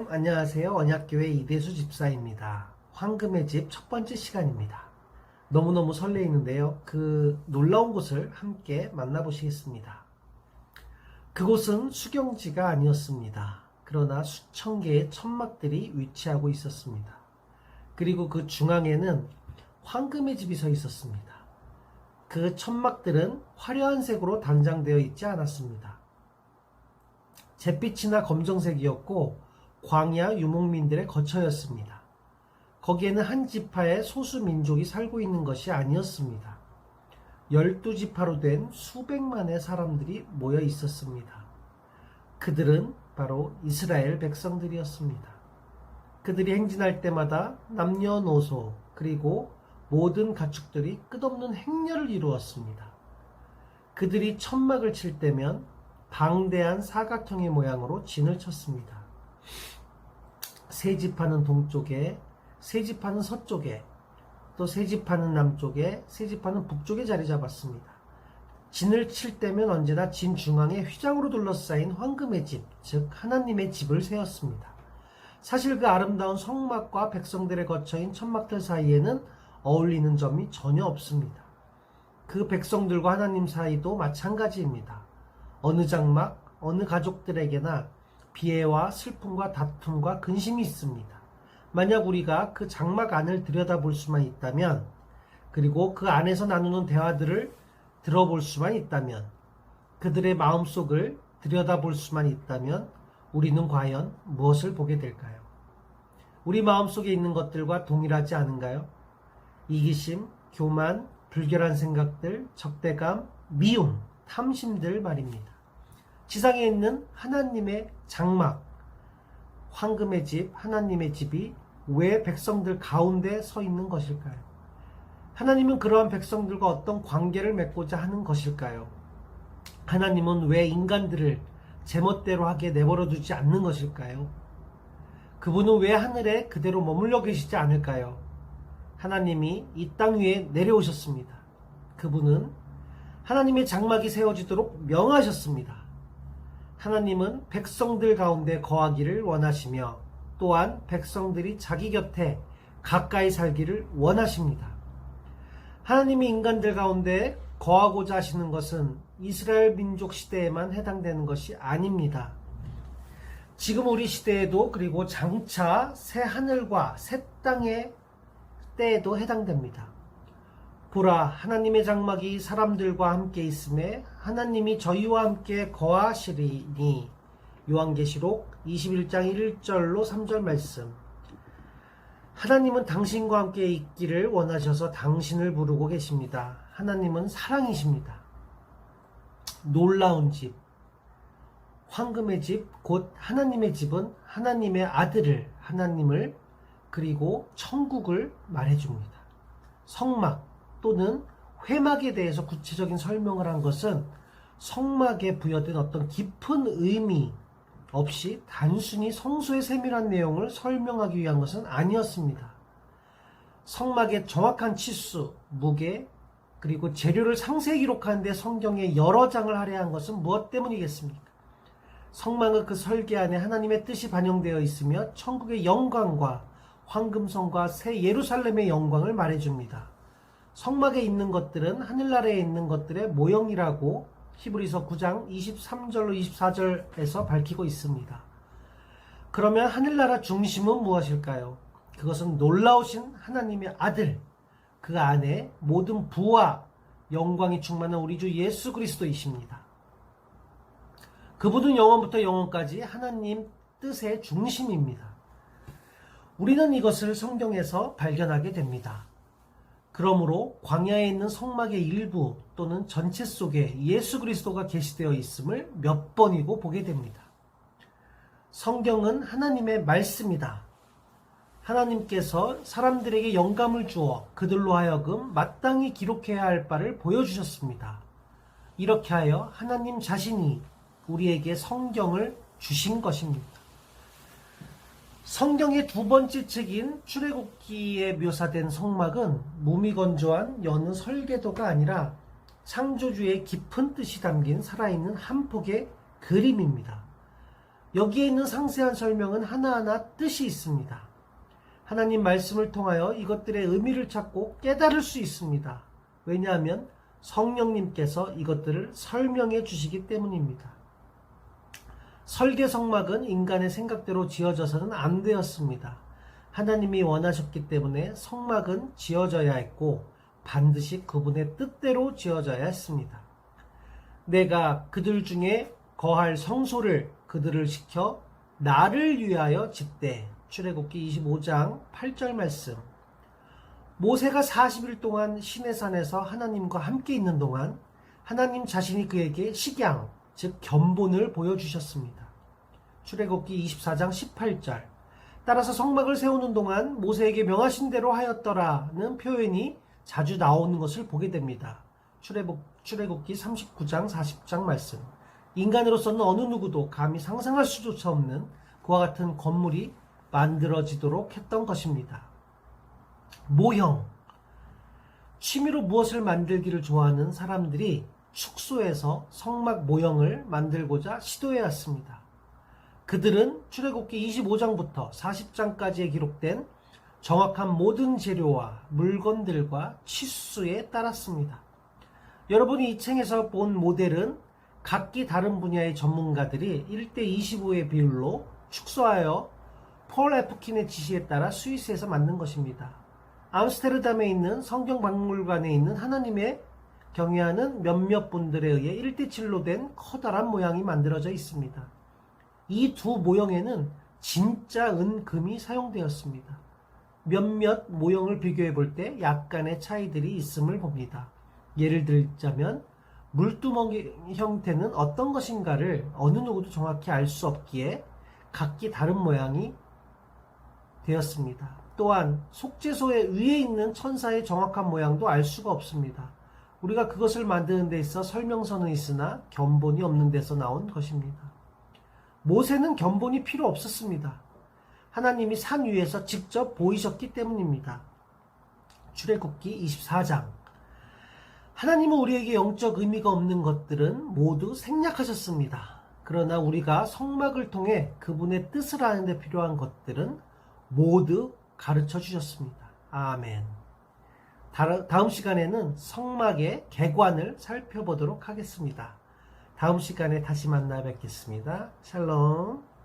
안녕하세요. 언약교회 이대수 집사입니다. 황금의 집 첫 번째 시간입니다. 너무너무 설레이는데요. 그 놀라운 곳을 함께 만나보시겠습니다. 그곳은 수경지가 아니었습니다. 그러나 수천 개의 천막들이 위치하고 있었습니다. 그리고 그 중앙에는 황금의 집이 서 있었습니다. 그 천막들은 화려한 색으로 단장되어 있지 않았습니다. 잿빛이나 검정색이었고 광야 유목민들의 거처였습니다. 거기에는 한 지파의 소수 민족이 살고 있는 것이 아니었습니다. 12지파로 된 수백만의 사람들이 모여 있었습니다. 그들은 바로 이스라엘 백성들이었습니다. 그들이 행진할 때마다 남녀노소 그리고 모든 가축들이 끝없는 행렬을 이루었습니다. 그들이 천막을 칠 때면 방대한 사각형의 모양으로 진을 쳤습니다. 세 지파는 동쪽에, 세 지파는 서쪽에, 또 세 지파는 남쪽에, 세 지파는 북쪽에 자리 잡았습니다. 진을 칠 때면 언제나 진 중앙에 휘장으로 둘러싸인 황금의 집, 즉 하나님의 집을 세웠습니다. 사실 그 아름다운 성막과 백성들의 거처인 천막들 사이에는 어울리는 점이 전혀 없습니다. 그 백성들과 하나님 사이도 마찬가지입니다. 어느 장막, 어느 가족들에게나 비애와 슬픔과 다툼과 근심이 있습니다. 만약 우리가 그 장막 안을 들여다볼 수만 있다면, 그리고 그 안에서 나누는 대화들을 들어볼 수만 있다면, 그들의 마음속을 들여다볼 수만 있다면 우리는 과연 무엇을 보게 될까요? 우리 마음속에 있는 것들과 동일하지 않은가요? 이기심, 교만, 불결한 생각들, 적대감, 미움, 탐심들 말입니다. 지상에 있는 하나님의 장막, 황금의 집, 하나님의 집이 왜 백성들 가운데 서 있는 것일까요? 하나님은 그러한 백성들과 어떤 관계를 맺고자 하는 것일까요? 하나님은 왜 인간들을 제멋대로 하게 내버려 두지 않는 것일까요? 그분은 왜 하늘에 그대로 머물러 계시지 않을까요? 하나님이 이 땅 위에 내려오셨습니다. 그분은 하나님의 장막이 세워지도록 명하셨습니다. 하나님은 백성들 가운데 거하기를 원하시며 또한 백성들이 자기 곁에 가까이 살기를 원하십니다. 하나님이 인간들 가운데 거하고자 하시는 것은 이스라엘 민족 시대에만 해당되는 것이 아닙니다. 지금 우리 시대에도, 그리고 장차 새 하늘과 새 땅의 때에도 해당됩니다. 보라, 하나님의 장막이 사람들과 함께 있음에 하나님이 저희와 함께 거하시리니. 요한계시록 21장 1절로 3절 말씀. 하나님은 당신과 함께 있기를 원하셔서 당신을 부르고 계십니다. 하나님은 사랑이십니다. 놀라운 집, 황금의 집, 곧 하나님의 집은 하나님의 아들을, 하나님을, 그리고 천국을 말해줍니다. 성막 또는 회막에 대해서 구체적인 설명을 한 것은 성막에 부여된 어떤 깊은 의미 없이 단순히 성소의 세밀한 내용을 설명하기 위한 것은 아니었습니다. 성막의 정확한 치수, 무게, 그리고 재료를 상세히 기록하는 데 성경에 여러 장을 할애한 것은 무엇 때문이겠습니까? 성막은 그 설계 안에 하나님의 뜻이 반영되어 있으며 천국의 영광과 황금성과 새 예루살렘의 영광을 말해줍니다. 성막에 있는 것들은 하늘나라에 있는 것들의 모형이라고 히브리서 9장 23절로 24절에서 밝히고 있습니다. 그러면 하늘나라 중심은 무엇일까요? 그것은 놀라우신 하나님의 아들, 그 안에 모든 부와 영광이 충만한 우리 주 예수 그리스도이십니다. 그분은 영원부터 영원까지 하나님 뜻의 중심입니다. 우리는 이것을 성경에서 발견하게 됩니다. 그러므로 광야에 있는 성막의 일부 또는 전체 속에 예수 그리스도가 계시되어 있음을 몇 번이고 보게 됩니다. 성경은 하나님의 말씀이다. 하나님께서 사람들에게 영감을 주어 그들로 하여금 마땅히 기록해야 할 바를 보여주셨습니다. 이렇게 하여 하나님 자신이 우리에게 성경을 주신 것입니다. 성경의 두 번째 책인 출애굽기에 묘사된 성막은 무미건조한 여느 설계도가 아니라 창조주의 깊은 뜻이 담긴 살아있는 한 폭의 그림입니다. 여기에 있는 상세한 설명은 하나하나 뜻이 있습니다. 하나님 말씀을 통하여 이것들의 의미를 찾고 깨달을 수 있습니다. 왜냐하면 성령님께서 이것들을 설명해 주시기 때문입니다. 설계성막은 인간의 생각대로 지어져서는 안 되었습니다. 하나님이 원하셨기 때문에 성막은 지어져야 했고 반드시 그분의 뜻대로 지어져야 했습니다. 내가 그들 중에 거할 성소를 그들을 시켜 나를 위하여 짓되. 출애굽기 25장 8절 말씀. 모세가 40일 동안 시내산에서 하나님과 함께 있는 동안 하나님 자신이 그에게 식양, 즉 견본을 보여주셨습니다. 출애굽기 24장 18절. 따라서 성막을 세우는 동안 모세에게 명하신 대로 하였더라는 표현이 자주 나오는 것을 보게 됩니다. 출애굽기 39장 40장 말씀. 인간으로서는 어느 누구도 감히 상상할 수조차 없는 그와 같은 건물이 만들어지도록 했던 것입니다. 모형. 취미로 무엇을 만들기를 좋아하는 사람들이 축소해서 성막 모형을 만들고자 시도해왔습니다. 그들은 출애굽기 25장부터 40장까지에 기록된 정확한 모든 재료와 물건들과 치수에 따랐습니다. 여러분이 이 책에서 본 모델은 각기 다른 분야의 전문가들이 1:25의 비율로 축소하여 폴 에프킨의 지시에 따라 스위스에서 만든 것입니다. 암스테르담에 있는 성경박물관에 있는 하나님의 경외하는 몇몇 분들에 의해 1:7로 된 커다란 모양이 만들어져 있습니다. 이 두 모형에는 진짜 은금이 사용되었습니다. 몇몇 모형을 비교해 볼 때 약간의 차이들이 있음을 봅니다. 예를 들자면 물두멍의 형태는 어떤 것인가를 어느 누구도 정확히 알 수 없기에 각기 다른 모양이 되었습니다. 또한 속죄소의 위에 있는 천사의 정확한 모양도 알 수가 없습니다. 우리가 그것을 만드는 데 있어 설명서는 있으나 견본이 없는 데서 나온 것입니다. 모세는 견본이 필요 없었습니다. 하나님이 산 위에서 직접 보이셨기 때문입니다. 출애굽기 24장. 하나님은 우리에게 영적 의미가 없는 것들은 모두 생략하셨습니다. 그러나 우리가 성막을 통해 그분의 뜻을 아는 데 필요한 것들은 모두 가르쳐 주셨습니다. 아멘. 다음 시간에는 성막의 개관을 살펴보도록 하겠습니다. 다음 시간에 다시 만나 뵙겠습니다. 샬롬.